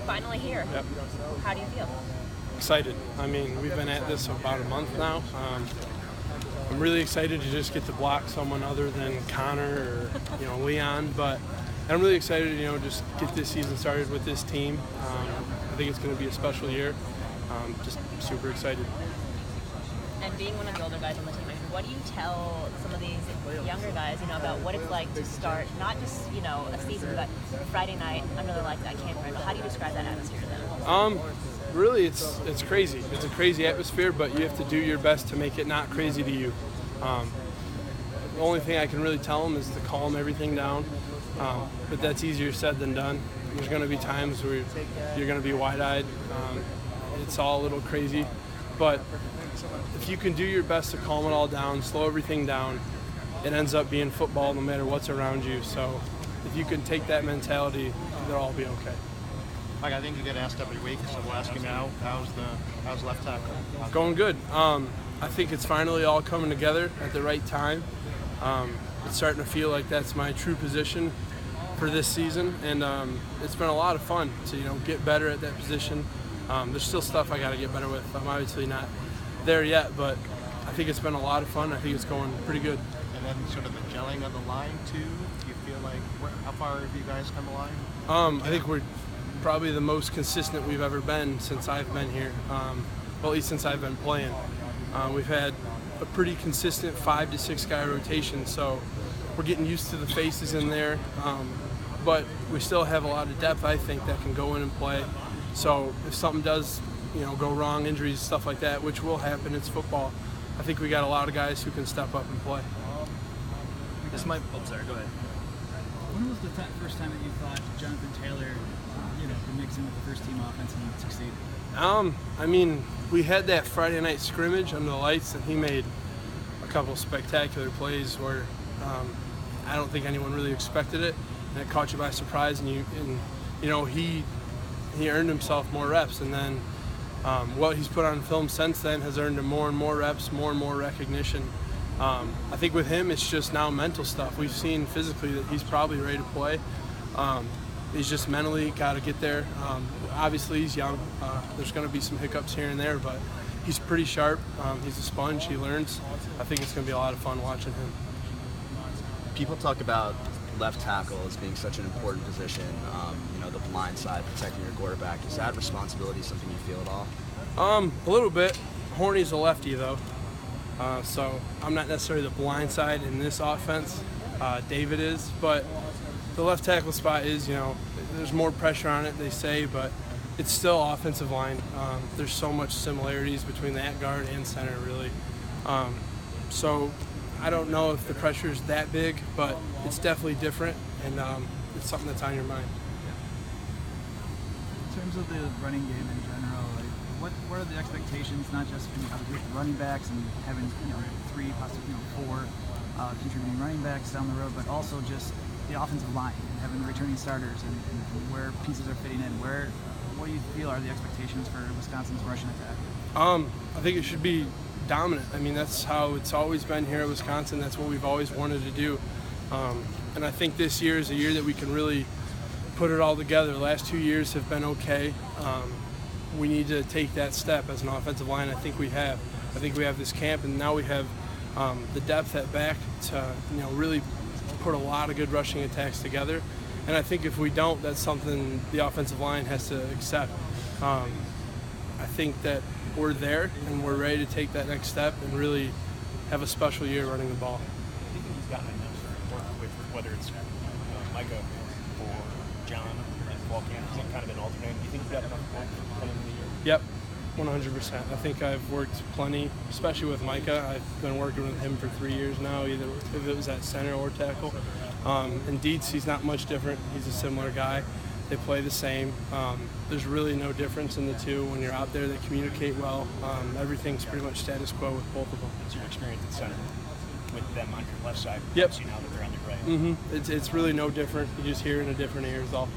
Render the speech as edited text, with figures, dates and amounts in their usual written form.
finally here. Yep. How do you feel? Excited. I mean, we've been at this about a month now. I'm really excited to just get to block someone other than Connor or Leon, but I'm really excited to just get this season started with this team. I think it's going to be a special year. Just super excited. And being one of the older guys on the team, what do you tell some of these younger guys, about what it's like to start not just a season, but Friday night under the lights at Camp Randall? How do you describe that atmosphere to them? Really, it's crazy. It's a crazy atmosphere, but you have to do your best to make it not crazy to you. The only thing I can really tell them is to calm everything down, but that's easier said than done. There's going to be times where you're going to be wide-eyed. It's all a little crazy, but if you can do your best to calm it all down, slow everything down, it ends up being football no matter what's around you. So if you can take that mentality, they'll all be okay. Mike, I think you get asked every week, so we'll ask you now, how's left tackle? Going good. I think it's finally all coming together at the right time. It's starting to feel like that's my true position for this season, and it's been a lot of fun to get better at that position. There's still stuff I got to get better with. I'm obviously not there yet, but I think it's been a lot of fun. I think it's going pretty good. And then sort of the gelling of the line too. Do you feel like how far have you guys come along? I think we're probably the most consistent we've ever been since I've been here. Well, at least since I've been playing. We've had a pretty consistent 5 to 6 guy rotation, so we're getting used to the faces in there. But we still have a lot of depth, I think, that can go in and play. So if something does, go wrong, injuries, stuff like that, which will happen, it's football. I think we got a lot of guys who can step up and play. This might. Oh, sorry. Go ahead. When was the first time that you thought Jonathan Taylor, could mix in with the first team offense and succeed? I mean, we had that Friday night scrimmage under the lights, and he made a couple spectacular plays where I don't think anyone really expected it, and it caught you by surprise. And he earned himself more reps, and then what he's put on film since then has earned him more and more reps, more and more recognition. I think with him, it's just now mental stuff. We've seen physically that he's probably ready to play. He's just mentally got to get there. Obviously, he's young. There's going to be some hiccups here and there, but he's pretty sharp. He's a sponge. He learns. I think it's going to be a lot of fun watching him. People talk about left tackle as being such an important position, the blind side, protecting your quarterback. Is that responsibility something you feel at all? A little bit. Horny's a lefty, though. So I'm not necessarily the blind side in this offense. David is, but the left tackle spot is, there's more pressure on it, they say, but it's still offensive line. There's so much similarities between that guard and center, really. So I don't know if the pressure is that big, but it's definitely different, and it's something that's on your mind. In terms of the running game in general, what are the expectations, not just with the running backs and having 3, possibly 4 contributing running backs down the road, but also just the offensive line and having the returning starters and where pieces are fitting in? What do you feel are the expectations for Wisconsin's rushing attack? I think it should be dominant. I mean, that's how it's always been here at Wisconsin. That's what we've always wanted to do. And I think this year is a year that we can really put it all together. The last 2 years have been okay. We need to take that step as an offensive line. I think we have. I think we have this camp, and now we have the depth at back to really put a lot of good rushing attacks together. And I think if we don't, that's something the offensive line has to accept. I think that we're there and we're ready to take that next step and really have a special year running the ball. I think he's gotten enough with whether it's Micah or John and fall camp, he's kind of been alternating. Do you think he's got enough work coming in the year? Yep, 100%. I think I've worked plenty, especially with Micah. I've been working with him for 3 years now, either if it was at center or tackle. And Dietz, he's not much different. He's a similar guy. They play the same. There's really no difference in the two. When you're out there, they communicate well. Everything's pretty much status quo with both of them. What's your experience at center with them on your left side? Yep. Now that they're on your right. It's really no different. You just hear it in a different ear is all.